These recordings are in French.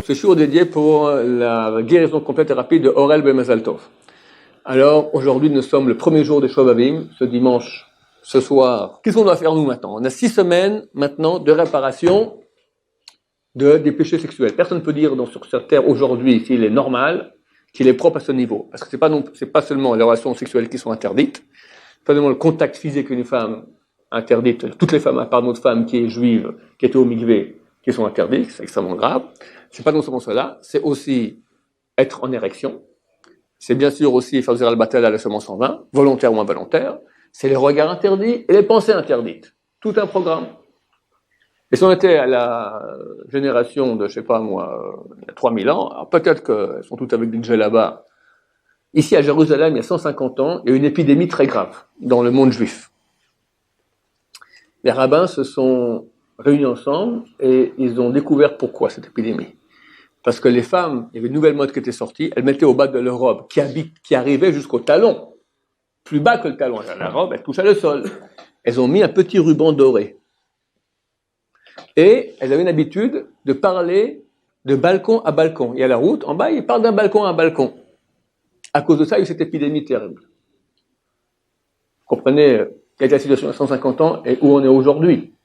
ce shiur dédié pour la guérison complète et rapide de Orel Ben Mazal Tov. Alors, aujourd'hui, nous sommes le premier jour des Shovavim, ce dimanche, ce soir. Qu'est-ce qu'on doit faire nous maintenant? On a 6 semaines maintenant de réparation des péchés sexuels. Personne ne peut dire sur cette terre aujourd'hui qu'il est normal, qu'il est propre à ce niveau. Parce que c'est pas seulement les relations sexuelles qui sont interdites, pas seulement le contact physique d'une femme interdite, toutes les femmes, à part notre femme qui est juive, qui était au mikvé, qui sont interdites, c'est extrêmement grave. C'est pas non seulement cela, c'est aussi être en érection. C'est bien sûr aussi faire zéral batel à la semence en vin, volontaire ou involontaire. C'est les regards interdits et les pensées interdites. Tout un programme. Et si on était à la génération de, je sais pas moi, il y a 3000 ans, alors peut-être qu'elles sont toutes avec des djellabas. Ici à Jérusalem, il y a 150 ans, il y a eu une épidémie très grave dans le monde juif. Les rabbins se sont réunis ensemble et ils ont découvert pourquoi cette épidémie. Parce que les femmes, il y avait une nouvelle mode qui était sortie, elles mettaient au bas de leur robe, qui arrivait jusqu'au talon, plus bas que le talon. La robe, elle touchait le sol. Elles ont mis un petit ruban doré. Et elles avaient une habitude de parler de balcon à balcon. Il y a la route, en bas, ils parlent d'un balcon à un balcon. À cause de ça, il y a eu cette épidémie terrible. Vous comprenez quelle était la situation il y a 150 ans et où on est aujourd'hui.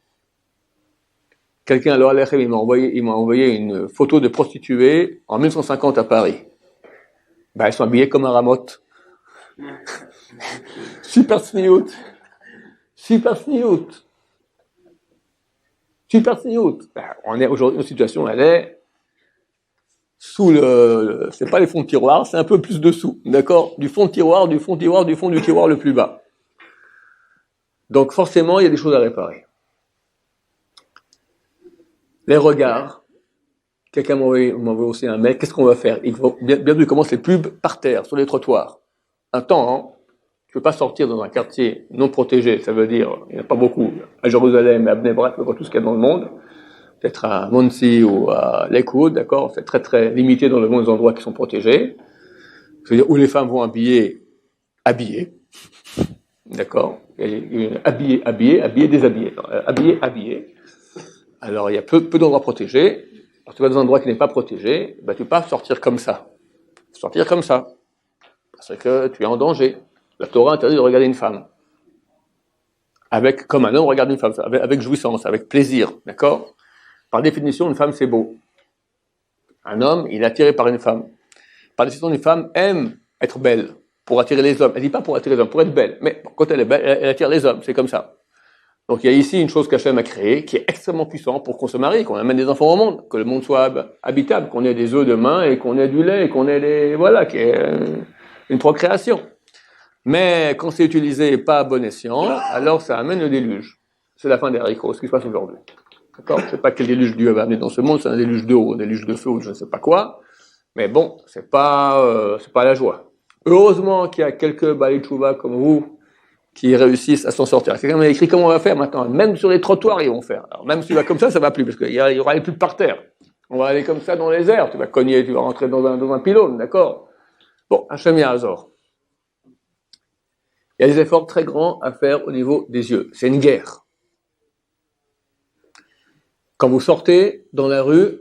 Quelqu'un, alors, il m'a envoyé une photo de prostituées en 1950 à Paris. Ben, elles sont habillées comme un ramotte. Super sniout. Super sniout. Super sniout. Ben, on est aujourd'hui, une situation, elle est sous c'est pas les fonds de tiroir, c'est un peu plus dessous. D'accord? Du fond de tiroir, du fond du tiroir le plus bas. Donc, forcément, il y a des choses à réparer. Les regards. Quelqu'un m'a envoyé aussi un mail. Qu'est-ce qu'on va faire? Il faut bientôt commence les pubs par terre, sur les trottoirs. Un temps, hein, tu peux pas sortir dans un quartier non protégé. Ça veut dire, il n'y en a pas beaucoup. À Jérusalem, à Bnei Brak, tout ce qu'il y a dans le monde. Peut-être à Monsey ou à Lakewood, d'accord? C'est très très limité dans le monde des endroits qui sont protégés. C'est-à-dire où les femmes vont habiller, d'accord? Habiller, déshabiller. Habiller. Alors, il y a peu d'endroits protégés. Alors, tu vas dans un endroit qui n'est pas protégé, ben, tu peux pas sortir comme ça. Sortir comme ça. Parce que tu es en danger. La Torah interdit de regarder une femme. Comme un homme regarde une femme, avec jouissance, avec plaisir, d'accord? Par définition, une femme, c'est beau. Un homme, il est attiré par une femme. Par définition, une femme aime être belle, pour attirer les hommes. Elle dit pas pour attirer les hommes, pour être belle. Mais quand elle est belle, elle attire les hommes, c'est comme ça. Donc il y a ici une chose qu'Hachem a créée, qui est extrêmement puissante pour qu'on se marie, qu'on amène des enfants au monde, que le monde soit habitable, qu'on ait des œufs de main et qu'on ait du lait, et qu'on ait qu'il y ait une procréation. Mais quand c'est utilisé pas à bon escient, alors ça amène le déluge. C'est la fin des haricots, ce qui se passe aujourd'hui. D'accord? Je sais pas quel déluge Dieu va amener dans ce monde, c'est un déluge d'eau, un déluge de feu ou je ne sais pas quoi. Mais bon, c'est pas la joie. Heureusement qu'il y a quelques balai tchouva comme vous, qui réussissent à s'en sortir. Quelqu'un m'a écrit comment on va faire maintenant. Même sur les trottoirs, ils vont faire. Alors même si tu vas comme ça va plus, parce qu'il y aura les pubs par terre. On va aller comme ça dans les airs. Tu vas cogner, tu vas rentrer dans un pylône, d'accord? Bon, Hachem Yahazor. Il y a des efforts très grands à faire au niveau des yeux. C'est une guerre. Quand vous sortez dans la rue,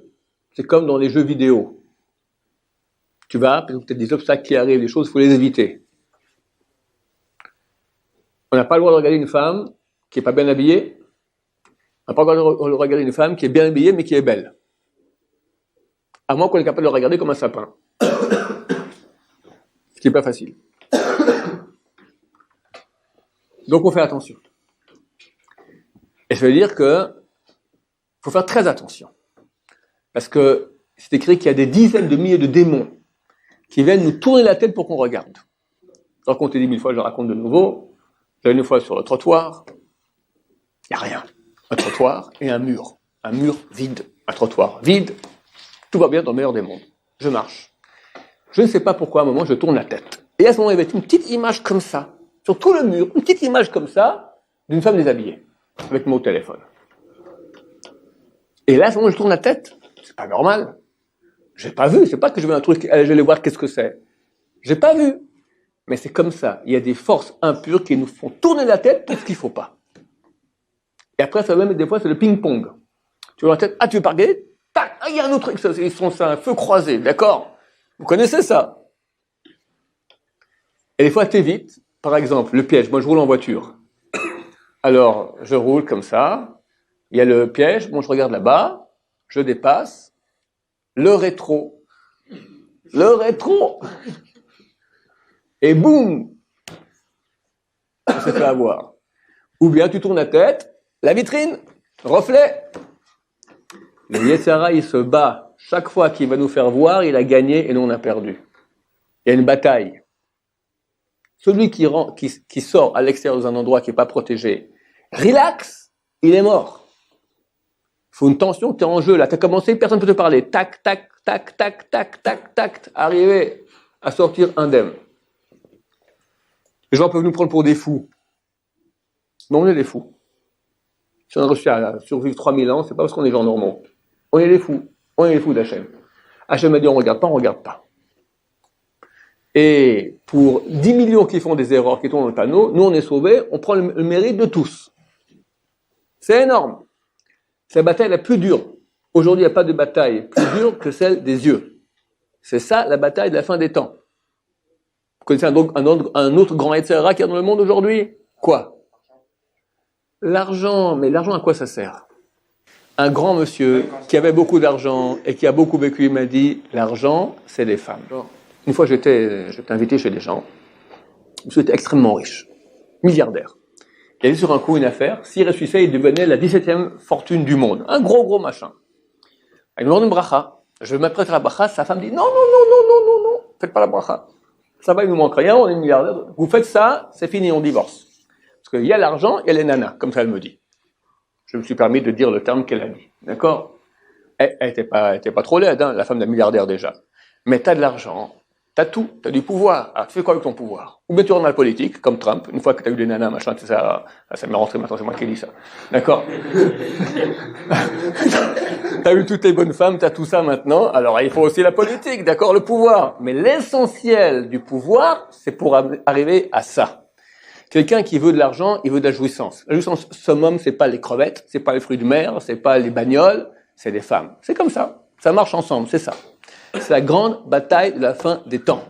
c'est comme dans les jeux vidéo. Tu vas, peut-être des obstacles qui arrivent, des choses, il faut les éviter. On n'a pas le droit de regarder une femme qui n'est pas bien habillée. On n'a pas le droit de regarder une femme qui est bien habillée mais qui est belle. À moins qu'on est capable de la regarder comme un sapin. Ce qui n'est pas facile. Donc on fait attention. Et ça veut dire que faut faire très attention. Parce que c'est écrit qu'il y a des dizaines de milliers de démons qui viennent nous tourner la tête pour qu'on regarde. J'ai raconté 10 000 fois, je le raconte de nouveau. J'allais une fois sur le trottoir, il n'y a rien. Un trottoir et un mur vide. Un trottoir vide, tout va bien dans le meilleur des mondes. Je marche. Je ne sais pas pourquoi, à un moment, je tourne la tête. Et à ce moment, il y avait une petite image comme ça, sur tout le mur, une petite image comme ça, d'une femme déshabillée, avec mon téléphone. Et là, à ce moment, je tourne la tête, c'est pas normal. J'ai pas vu, c'est pas que je veux un truc, allez, je vais aller voir qu'est-ce que c'est. J'ai pas vu. Mais c'est comme ça. Il y a des forces impures qui nous font tourner la tête pour ce qu'il ne faut pas. Et après, ça va même, des fois, c'est le ping-pong. Tu vois la tête, tu veux pas regarder? tac, il y a un autre truc, c'est un feu croisé, d'accord? Vous connaissez ça? Et des fois, t'évites, par exemple, le piège. Moi, je roule en voiture. Alors, je roule comme ça. Il y a le piège. Bon, je regarde là-bas. Je dépasse. Le rétro. Le rétro. Et boum! On s'est fait avoir. Ou bien, tu tournes la tête. La vitrine. Reflet. Le Yetzirah, il se bat. Chaque fois qu'il va nous faire voir, il a gagné et nous, on a perdu. Il y a une bataille. Celui qui sort à l'extérieur d'un endroit qui n'est pas protégé, relax, il est mort. Il faut une tension, tu es en jeu là, tu as commencé, personne ne peut te parler. Tac, tac, tac, tac, tac, tac, tac, arriver à sortir indemne. Les gens peuvent nous prendre pour des fous. Mais on est des fous. Si on a réussi à survivre 3000 ans, c'est pas parce qu'on est gens normaux. On est les fous. On est les fous d'Hachem. Hachem a dit on regarde pas. Et pour 10 millions qui font des erreurs, qui tombent dans le panneau, nous on est sauvés, on prend le mérite de tous. C'est énorme. C'est la bataille la plus dure. Aujourd'hui, il n'y a pas de bataille plus dure que celle des yeux. C'est ça la bataille de la fin des temps. Vous connaissez un autre grand Yetzirah qui est dans le monde aujourd'hui? Quoi? L'argent. Mais l'argent, à quoi ça sert? Un grand monsieur qui avait beaucoup d'argent et qui a beaucoup vécu, il m'a dit, l'argent, c'est les femmes. Une fois, j'étais invité chez des gens. Monsieur était extrêmement riche, milliardaire. Il avait sur un coup une affaire. S'il réussissait, il devenait la 17e fortune du monde. Un gros machin. Il me demande une bracha. Je m'apprête à la bracha. Sa femme dit non. Faites pas la bracha. Ça va, il nous manque rien. On est milliardaire. Vous faites ça, c'est fini, on divorce. Parce qu'il y a l'argent, il y a les nanas, comme ça elle me dit. Je me suis permis de dire le terme qu'elle a dit. D'accord? Elle était pas trop laide, hein, la femme d'un milliardaire déjà. Mais t'as de l'argent. T'as tout, t'as du pouvoir. Alors, tu fais quoi avec ton pouvoir? Ou bien tu rentres dans la politique, comme Trump, une fois que t'as eu des nanas, machin, ça m'est rentré maintenant, c'est moi qui dis ça. D'accord? T'as eu toutes les bonnes femmes, t'as tout ça maintenant, alors il faut aussi la politique, d'accord, le pouvoir. Mais l'essentiel du pouvoir, c'est pour arriver à ça. Quelqu'un qui veut de l'argent, il veut de la jouissance. La jouissance summum, c'est pas les crevettes, c'est pas les fruits de mer, c'est pas les bagnoles, c'est les femmes. C'est comme ça. Ça marche ensemble, c'est ça. C'est la grande bataille de la fin des temps.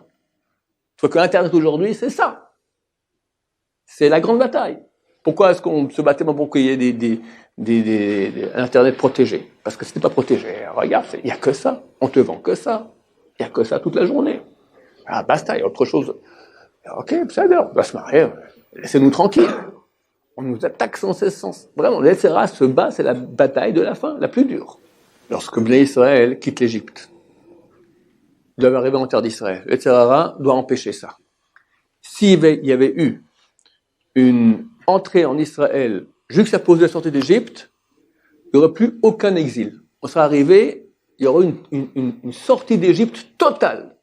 Sauf que Internet aujourd'hui, c'est ça. C'est la grande bataille. Pourquoi est-ce qu'on se battait pour qu'il y ait des Internet protégés? Parce que c'était pas protégé. Regarde, il n'y a que ça. On te vend que ça. Il n'y a que ça toute la journée. Ah, basta, il y a autre chose. Ok, ça on va se marier. Laissez-nous tranquilles. On nous attaque sans cesse. Vraiment, l'Yetzirah se bat, c'est la bataille de la fin, la plus dure. Lorsque Bnei Israël quitte l'Égypte, ils doivent arriver en terre d'Israël. Le Yetzirah doit empêcher ça. S'il y avait eu une entrée en Israël juxtaposée à la sortie d'Égypte, il n'y aurait plus aucun exil. On serait arrivé, il y aurait une sortie d'Égypte totale.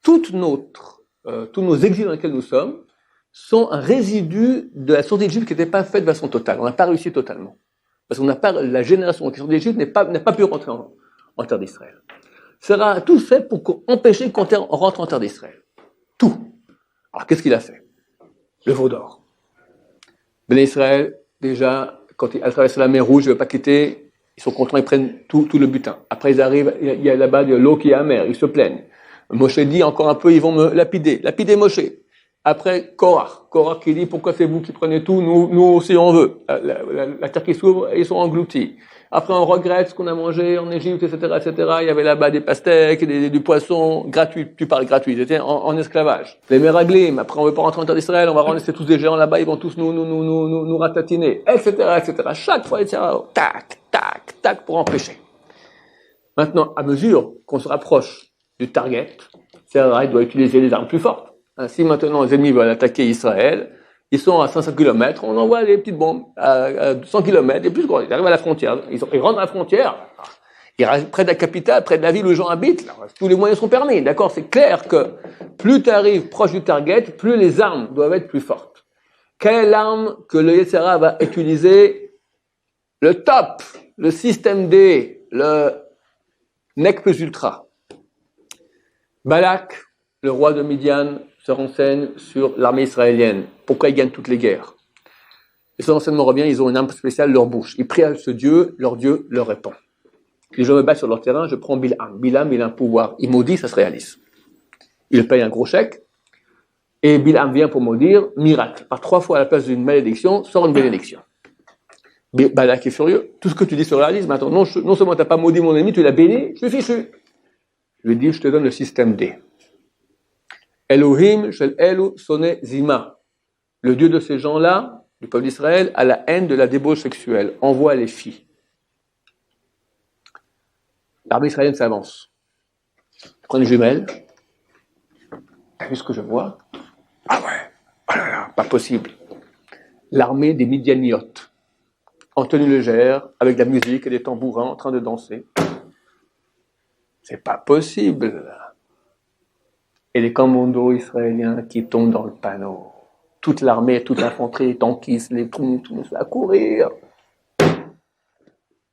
Tous nos exils dans lesquels nous sommes sont un résidu de la sortie d'Égypte qui n'était pas faite de façon totale. On n'a pas réussi totalement. Parce qu'on n'a pas, la génération qui est sortie d'Égypte n'a pas pu rentrer en terre d'Israël. Sera tout fait pour empêcher qu'on rentre en terre d'Israël. Tout. Alors, qu'est-ce qu'il a fait? Le veau d'or. Bnei Israël, déjà, quand ils traversent la mer Rouge, ils ne veulent pas quitter, ils sont contents, ils prennent tout le butin. Après, ils arrivent, il y a là-bas de l'eau qui est amère, ils se plaignent. Moshe dit encore un peu, ils vont me lapider Moshe. Après, Korach qui dit, pourquoi c'est vous qui prenez tout, nous aussi on veut. La terre qui s'ouvre, ils sont engloutis. Après, on regrette ce qu'on a mangé en Égypte, etc., etc. Il y avait là-bas des pastèques, du poisson gratuit. Tu parles gratuit. Ils étaient en esclavage. Les Meraglim. Après, on veut pas rentrer en terre d'Israël. On va rendre tous des géants là-bas. Ils vont tous nous ratatiner, etc., etc. Chaque fois, etc. Tac, pour empêcher. Maintenant, à mesure qu'on se rapproche du target, Israël doit utiliser des armes plus fortes. Si maintenant les ennemis veulent attaquer Israël, ils sont à 500 km, on envoie des petites bombes à 100 km, et plus quoi, ils arrivent à la frontière, ils rentrent à la frontière, ils arrivent près de la capitale, près de la ville où les gens habitent, là, tous les moyens sont permis, d'accord? C'est clair que plus tu arrives proche du target, plus les armes doivent être plus fortes. Quelle est l'arme que le Yetzirah va utiliser? Le top, le système D, le NEC plus ultra. Balak, le roi de Midian, se renseigne sur l'armée israélienne. Pourquoi ils gagnent toutes les guerres? Et ce renseignement revient, ils ont une arme spéciale, leur bouche. Ils prient à ce Dieu, leur Dieu leur répond. Les gens me battent sur leur terrain, je prends Bilam. Bilam, il a un pouvoir. Il maudit, ça se réalise. Il paye un gros chèque. Et Bilam vient pour maudire, miracle. Par 3 fois à la place d'une malédiction, sort une bénédiction. Balak est furieux. Tout ce que tu dis se réalise. Maintenant, non seulement tu n'as pas maudit mon ennemi, tu l'as béni, je suis fichu. Je lui dis, je te donne le système D. Elohim shel Elu Sone Zima. Le Dieu de ces gens-là, du peuple d'Israël, a la haine de la débauche sexuelle. Envoie les filles. L'armée israélienne s'avance. Je prends une jumelle. T'as vu ce que je vois? Ah ouais, oh là là, pas possible. L'armée des Midianiotes, en tenue légère, avec de la musique et des tambourins en train de danser. C'est pas possible. Et les commandos israéliens qui tombent dans le panneau. Toute l'armée, toute l'infanterie, tankistes, les troupes, tout le monde à courir.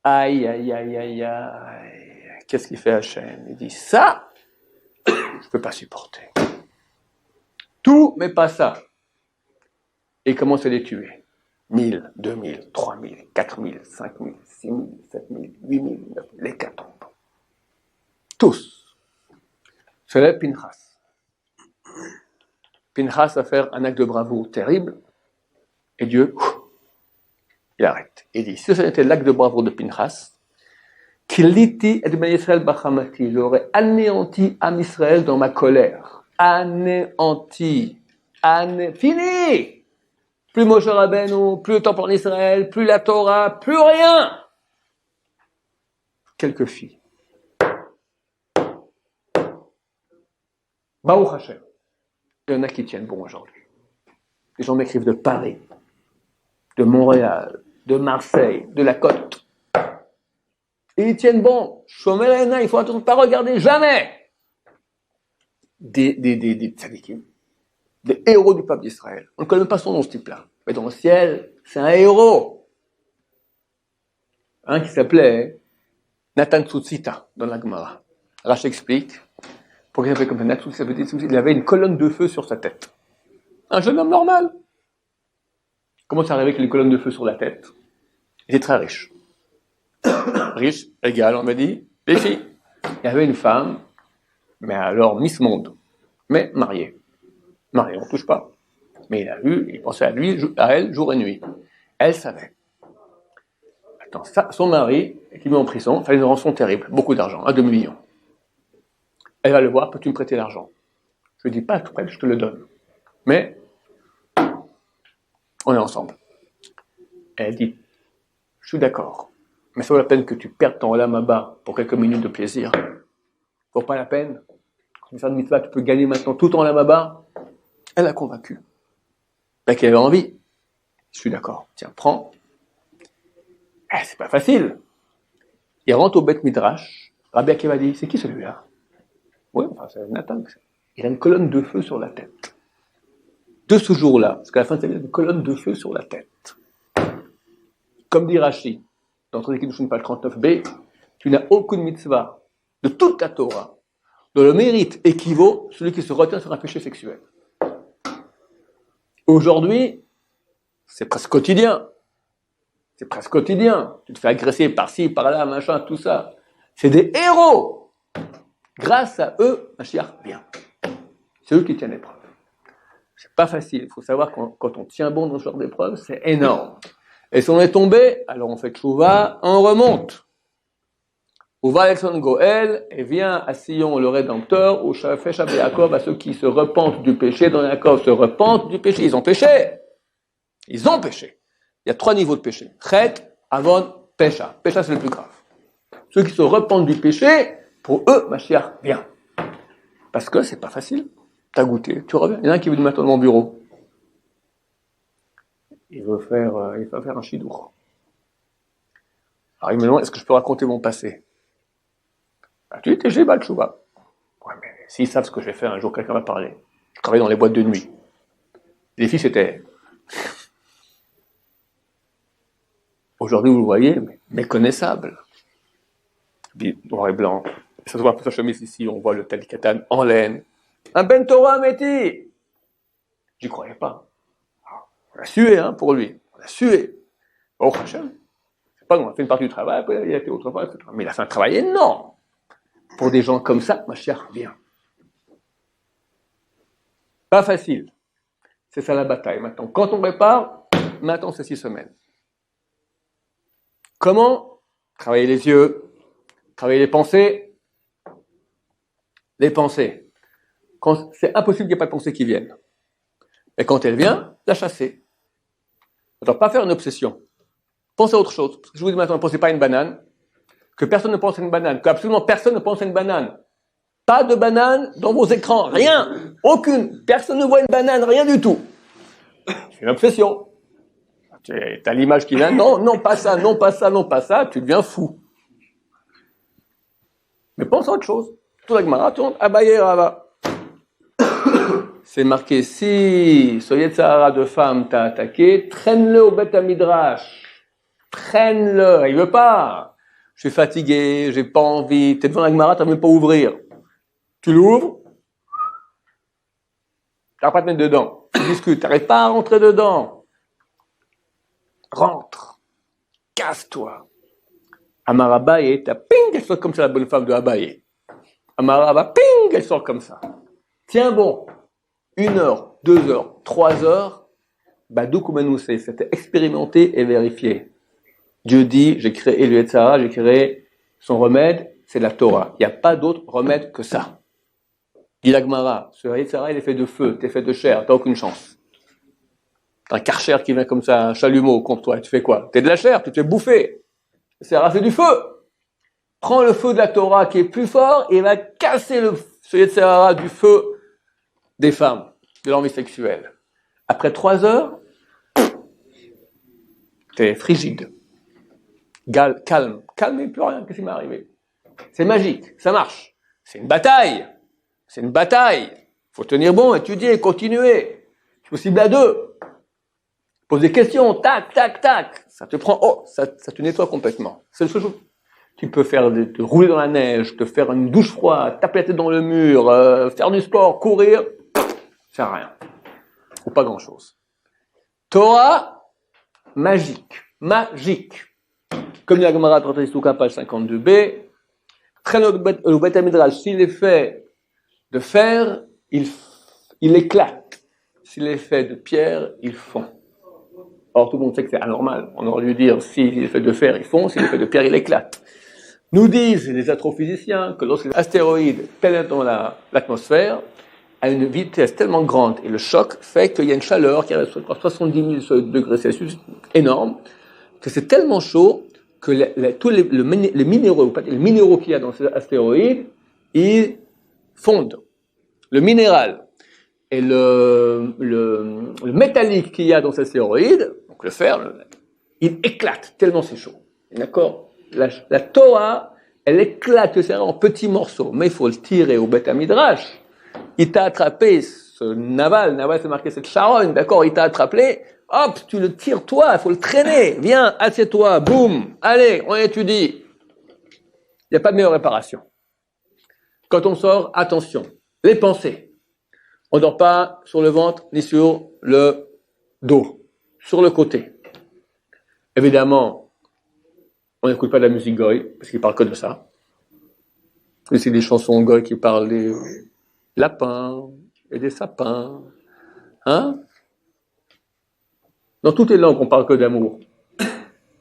Aïe, aïe, aïe, aïe, aïe. Qu'est-ce qu'il fait Hachem? Il dit, ça, je peux pas supporter. Tout, mais pas ça. Et il commence à les tuer. 1000, 2000, 3000, 4000, 5000, 6000, 7000, 8000, 9000, l'hécatombe. Tous. Se lève Pinchas. Pinchas va faire un acte de bravoure terrible. Et Dieu, il arrête. Il dit, si ce n'était l'acte de bravoure de Pinchas, Kiliti et Ben Israël Bachamati, j'aurais anéanti Am Israël dans ma colère. Anéanti. Fini! Plus Moshe Rabbeinu, plus le temple en Israël, plus la Torah, plus rien! Quelques filles. Baruch Hashem. Il y en a qui tiennent bon aujourd'hui. Les gens m'écrivent de Paris, de Montréal, de Marseille, de la Côte. Et ils tiennent bon. Shomer Ena, il faut attention, pas regarder jamais. Des tzadikim, des héros du peuple d'Israël. On ne connaît même pas son nom, ce type-là. Mais dans le ciel, c'est un héros. Un qui s'appelait Nathan Tzutzita, dans la Gemara. Rashi explique, pourquoi il s'appelait comme ça, Nathan Tzutzita, il avait une colonne de feu sur sa tête. Un jeune homme normal. Comment c'est arrivé qu'il ait une colonne de feu sur la tête? Il était très riche. Riche, égal, on m'a dit, les filles. Il y avait une femme, mais alors Miss Monde, mais mariée. Mariée, on ne touche pas. Mais il pensait à elle, jour et nuit. Elle savait. Attends, son mari, qui met en prison, fallait une rançon terrible, beaucoup d'argent, 1 demi-million. Elle va le voir, peux-tu me prêter l'argent? Je lui dis pas à tout près, je te le donne. Mais, on est ensemble. Elle dit, je suis d'accord, mais ça vaut la peine que tu perdes ton olam haba pour quelques minutes de plaisir. Vaut pas la peine. Quand tu fais une mitzvah, tu peux gagner maintenant tout ton olam haba. Elle a convaincu. Qu'elle avait envie. Je suis d'accord. Tiens, prends. C'est pas facile. Il rentre au Beth Midrash. Rabbi Akiva dit, c'est qui celui-là? Oui, enfin, c'est Nathan. Il a une colonne de feu sur la tête. De ce jour-là, parce qu'à la fin de sa vie, il a une colonne de feu sur la tête. Comme dit Rashi, dans ton équipe de Shunpal 39b, tu n'as aucune mitzvah de toute ta Torah dont le mérite équivaut celui qui se retient sur un péché sexuel. Aujourd'hui, c'est presque quotidien. C'est presque quotidien. Tu te fais agresser par-ci, par-là, machin, tout ça. C'est des héros. Grâce à eux, Mashiach vient. C'est eux qui tiennent l'épreuve. C'est pas facile. Il faut savoir quand on tient bon dans ce genre d'épreuve, c'est énorme. Et si on est tombé, alors on fait tchouva, on remonte. On va Alexandre Goël et vient à Sion le Rédempteur, ou fait Shabbat Yaakov à ceux qui se repentent du péché, dans Yaakov se repentent du péché. Ils ont péché. Ils ont péché. Il y a 3 niveaux de péché. Chet, Avon, Pécha. Pécha, c'est le plus grave. Ceux qui se repentent du péché, pour eux, Mashiach vient. Parce que c'est pas facile. T'as goûté, tu reviens. Il y en a un qui veut mettre dans mon bureau. Il va faire un chidour. Alors il me demande, est-ce que je peux raconter mon passé? Tu dis, t'es Jébal Chouba. Ouais, mais s'ils savent ce que j'ai fait, un jour quelqu'un va parler. Je travaillais dans les boîtes de nuit. Les filles, c'était... Aujourd'hui, vous le voyez, mais méconnaissable. Noir et blanc. Ça se voit un peu sa chemise ici, on voit le talikatan en laine. Un Ben Torah Métis. J'y croyais pas. On a sué, pour lui. On a sué. Oh, Hachem. Pas loin, fait une partie du travail, après il a été autre part, etc. Mais il a fait un travail énorme. Pour des gens comme ça, ma chère, bien. Pas facile. C'est ça la bataille. Maintenant, quand on répare, maintenant c'est 6 semaines. Comment? Travailler les yeux, travailler les pensées. Les pensées. Quand c'est impossible qu'il n'y ait pas de pensée qui vienne. Et quand elle vient, la chasser. On ne doit pas faire une obsession. Pensez à autre chose. Je vous dis maintenant, ne pensez pas à une banane. Que personne ne pense à une banane. Que absolument personne ne pense à une banane. Pas de banane dans vos écrans. Rien. Aucune. Personne ne voit une banane. Rien du tout. C'est une obsession. Tu as l'image qui vient. Non, non, pas ça, non, pas ça, non, pas ça. Tu deviens fou. Mais pense à autre chose. Tout la Gemara tourne. Abaye Rava. C'est marqué, si ce Yetzirah de femme t'a attaqué, traîne-le au Beth Midrash. Traîne-le. Il veut pas. Je suis fatigué, j'ai pas envie. T'es devant la Gemara, t'as même pas à ouvrir. Tu l'ouvres. T'arrives pas à te mettre dedans. Tu discutes. T'arrives pas à rentrer dedans. Rentre. Casse-toi. Amar Abaye, t'as ping, elle sort comme ça, la bonne femme de Abaye. Amar Abaye, ping, elle sort comme ça. Tiens bon. 1 heure, 2 heures, 3 heures, Badouk ou Manousé, c'était expérimenté et vérifié. Dieu dit, j'ai créé le Yetzirah, j'ai créé son remède, c'est la Torah. Il n'y a pas d'autre remède que ça. Dit la Gemara, ce Yetzirah, il est fait de feu, t'es fait de chair, t'as aucune chance. T'as un karcher qui vient comme ça, un chalumeau contre toi, tu fais quoi? T'es de la chair, tu te fais bouffer. Le Yetzirah, c'est du feu. Prends le feu de la Torah qui est plus fort et va casser ce Yetzirah du feu des femmes, de l'envie sexuelle. Après 3 heures, t'es frigide. Calme et plus rien, qu'est-ce qui m'est arrivé? C'est magique, ça marche. C'est une bataille. Faut tenir bon, étudier, continuer. C'est possible à 2. Pose des questions, tac, tac, tac. Ça te prend, ça te nettoie complètement. C'est le seul chose. Tu peux faire te rouler dans la neige, te faire une douche froide, taper la tête dans le mur, faire du sport, courir. Ça sert à rien. Ou pas grand chose. Torah, magique. Comme la Gemara Tractate Souka, page 52b, le Beth Midrash, s'il est fait de fer, il éclate. S'il est fait de pierre, il fond. Or, tout le monde sait que c'est anormal. On aurait dû dire, s'il est fait de fer, il fond, s'il est fait de pierre, il éclate. Nous disent les astrophysiciens que lorsque l'astéroïde pénètre dans l'atmosphère, à une vitesse tellement grande, et le choc fait qu'il y a une chaleur qui reste à 70 000 degrés Celsius, énorme, que c'est tellement chaud que tous les minéraux qu'il y a dans cet astéroïde, ils fondent. Le minéral et le métallique qu'il y a dans cet astéroïde, donc le fer, il éclate tellement c'est chaud. D'accord? La Torah, elle éclate le cerveau en petits morceaux, mais il faut le tirer au Beth Midrash. Il t'a attrapé, ce Naval c'est marqué cette charogne, d'accord, il t'a attrapé, hop, tu le tires toi, il faut le traîner, viens, assieds-toi, boum, allez, on étudie. Il n'y a pas de meilleure réparation. Quand on sort, attention, les pensées. On ne dort pas sur le ventre ni sur le dos, sur le côté. Évidemment, on n'écoute pas de la musique goy, parce qu'il parle que de ça. Et c'est des chansons goy qui parlent des lapins et des sapins. Hein? Dans toutes les langues, on parle que d'amour.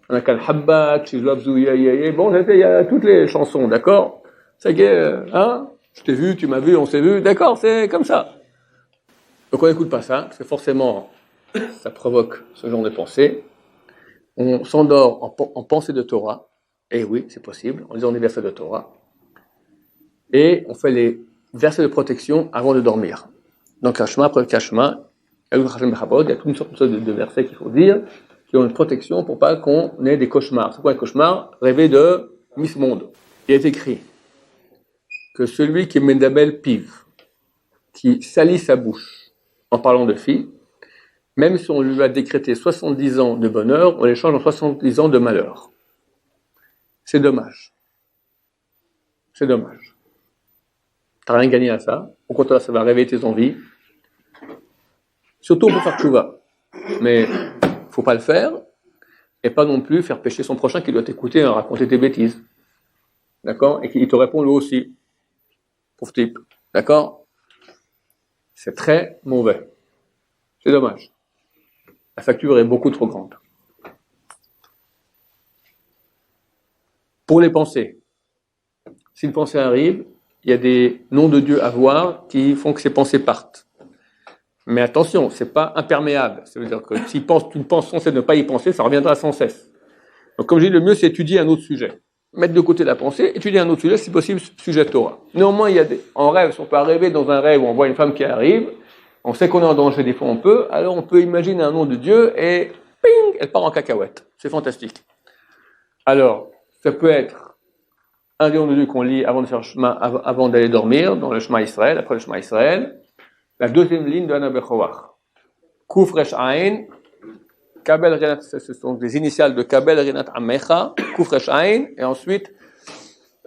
On a qu'un habbak, shizlabzou, yayaye. Bon, il y a toutes les chansons, d'accord? Ça y est, hein? Je t'ai vu, tu m'as vu, on s'est vu, d'accord, c'est comme ça. Donc on n'écoute pas ça, parce que forcément, ça provoque ce genre de pensée. On s'endort en pensée de Torah. Et oui, c'est possible, en lisant des versets de Torah. Et on fait les versets de protection avant de dormir. Donc, Kashma, après le Kashma, il y a toute une sorte de versets qu'il faut dire, qui ont une protection pour pas qu'on ait des cauchemars. C'est quoi un cauchemar? Rêver de Miss Monde. Il est écrit que celui qui est Mendabel Piv, qui salit sa bouche en parlant de filles, même si on lui a décrété 70 ans de bonheur, on les change en 70 ans de malheur. C'est dommage. C'est dommage. T'as rien gagné à ça. Au contraire, ça va réveiller tes envies. Surtout pour faire tchouva. Mais faut pas le faire. et pas non plus faire pécher son prochain qui doit t'écouter et raconter des bêtises. D'accord? Et qu'il te répond lui aussi. Pauvre type. D'accord? C'est très mauvais. C'est dommage. La facture est beaucoup trop grande. Pour les pensées, si une pensée arrive, il y a des noms de Dieu à voir qui font que ces pensées partent. Mais attention, c'est pas imperméable. Ça veut dire que si tu penses sans cesse de ne pas y penser, ça reviendra sans cesse. Donc comme je dis, le mieux c'est étudier un autre sujet. Mettre de côté la pensée, étudier un autre sujet, si possible, sujet Torah. Néanmoins, en rêve, si on peut rêver dans un rêve où on voit une femme qui arrive, on sait qu'on est en danger, des fois on peut, alors on peut imaginer un nom de Dieu et ping, elle part en cacahuète. C'est fantastique. Alors, ça peut être un des noms de Dieu qu'on lit avant de faire avant d'aller dormir, dans le Shema Israël, après le Shema Israël. La deuxième ligne de Anna Bechorach. Kuf Resh Ain, Kabel Renat, ce sont des initiales de Kabel Renat Amecha, Kuf Resh Ain, et ensuite,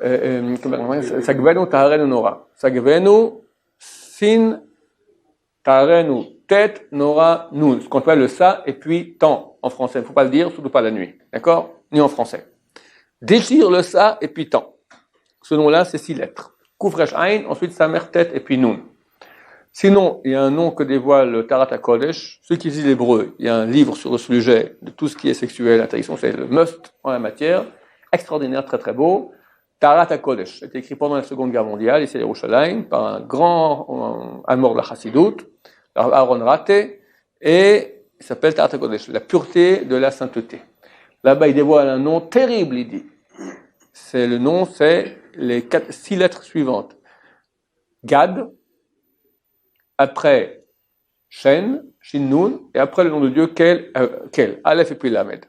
Sagvenu Taharenu Nora. Sagvenu Sin Taharenu Tet Nora Nun. Ce qu'on appelle le Sa et puis Tan en français. Il ne faut pas le dire, surtout pas la nuit. D'accord? Ni en français. Déchire le Sa et puis Tan. Ce nom-là, c'est 6 lettres. Kuf Resh Ain, ensuite Samer Tet et puis Nun. Sinon, il y a un nom que dévoile le Tarat HaKodesh. Ceux qui lisent l'hébreu, il y a un livre sur le sujet de tout ce qui est sexuel, interdiction, c'est le must en la matière. Extraordinaire, très très beau. Tarat HaKodesh. C'était écrit pendant la Seconde Guerre mondiale, ici à Yerushalayim, par un grand amour de la Chassidut, Aaron Raté, et il s'appelle Tarat HaKodesh, la pureté de la sainteté. Là-bas, il dévoile un nom terrible, il dit. Le nom, c'est les 6 lettres suivantes. Gad, après Shen, Shin Nun, et après le nom de Dieu, Kel, Aleph et puis Lamed.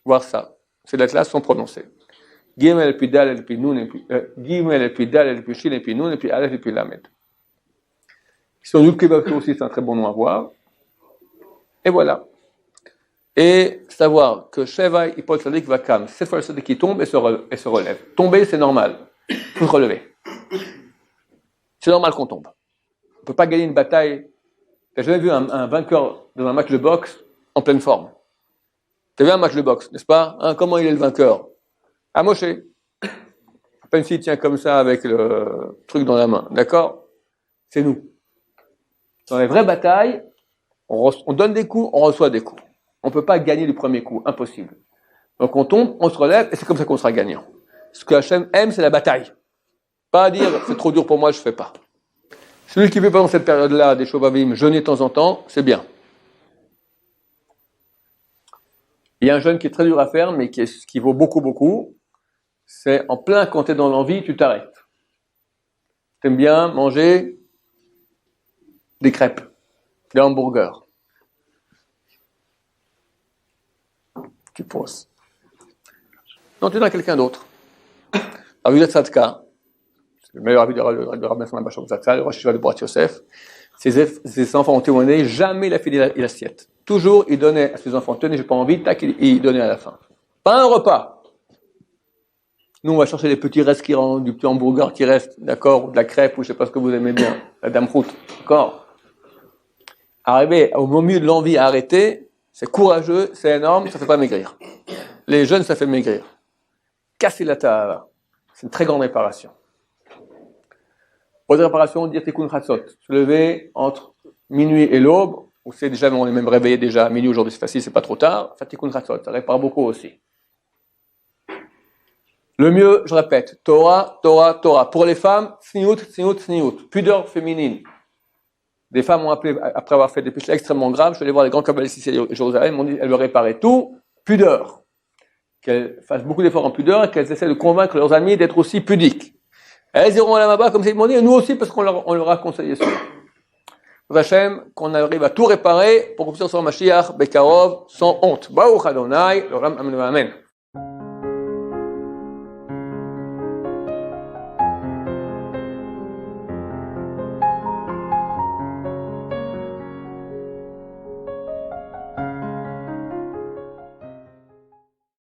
Voir ça. Ces lettres-là sont prononcées. Gimel et puis Dal et puis Nun, Gimel et puis Dal et puis Shin et puis Nun, et puis Aleph et puis Lamed. Sur Yud Kevavke aussi, c'est un très bon nom à voir. Et voilà. Et savoir que Sheva, Ipol Sadik, Vakam, cette fois le Sadik qui tombe et se relève. Tomber, c'est normal. Il faut se relever. C'est normal qu'on tombe. On ne peut pas gagner une bataille. Tu n'as jamais vu un vainqueur dans un match de boxe en pleine forme. Tu as vu un match de boxe, n'est-ce pas? Comment il est le vainqueur? Amoché. À peine s'il tient comme ça avec le truc dans la main. D'accord? C'est nous. Dans les vraies batailles, on donne des coups, on reçoit des coups. On ne peut pas gagner du premier coup. Impossible. Donc on tombe, on se relève et c'est comme ça qu'on sera gagnant. Ce que Hachem aime, c'est la bataille. Pas dire c'est trop dur pour moi, je ne fais pas. Celui qui fait pendant cette période-là des Shovavim jeûner de temps en temps, c'est bien. Il y a un jeûne qui est très dur à faire, mais qui vaut beaucoup, beaucoup. C'est en plein quand tu es dans l'envie, tu t'arrêtes. Tu aimes bien manger des crêpes, des hamburgers. Tu poses. Non, tu donnes à quelqu'un d'autre. Avidat Sadka. Le meilleur avis de Rabbi Nassim Bachar Zatzal, le Rosh Yeshiva de Borat Yosef, ses enfants ont témoigné, jamais il a fait l'assiette. Toujours, il donnait à ses enfants, tenez, j'ai pas envie, tac, il donnait à la fin. Pas un repas. Nous, on va chercher les petits restes qui rentrent, du petit hamburger qui reste, d'accord, ou de la crêpe, ou je sais pas ce que vous aimez bien, la damrout, d'accord. Arriver au milieu de l'envie à arrêter, c'est courageux, c'est énorme, ça fait pas maigrir. Les jeunes, ça fait maigrir. Casser la tahara, c'est une très grande réparation. Autre réparation, dire Tikkun Chatzot. Se lever entre minuit et l'aube, ou c'est déjà, on est même réveillé déjà à minuit, aujourd'hui c'est facile, c'est pas trop tard. Faire Tikkun Chatzot, ça répare beaucoup aussi. Le mieux, je répète, Torah, Torah, Torah. Pour les femmes, Tzniut, Tzniut, Tzniut. Pudeur féminine. Des femmes m'ont appelé, après avoir fait des péchés extrêmement graves, je suis allé voir les grands kabbalistes ici à Jérusalem, ils m'ont dit, elles veulent réparer tout, pudeur. Qu'elles fassent beaucoup d'efforts en pudeur et qu'elles essaient de convaincre leurs amis d'être aussi pudiques. Elles iront à la Maba comme ça, ils m'ont dit, et nous aussi, parce qu'on leur a conseillé ça. Hachem, qu'on arrive à tout réparer pour qu'on puisse sortir Mashiach, Bekarov, sans honte. Baruch Adonai, l'Olam Amen.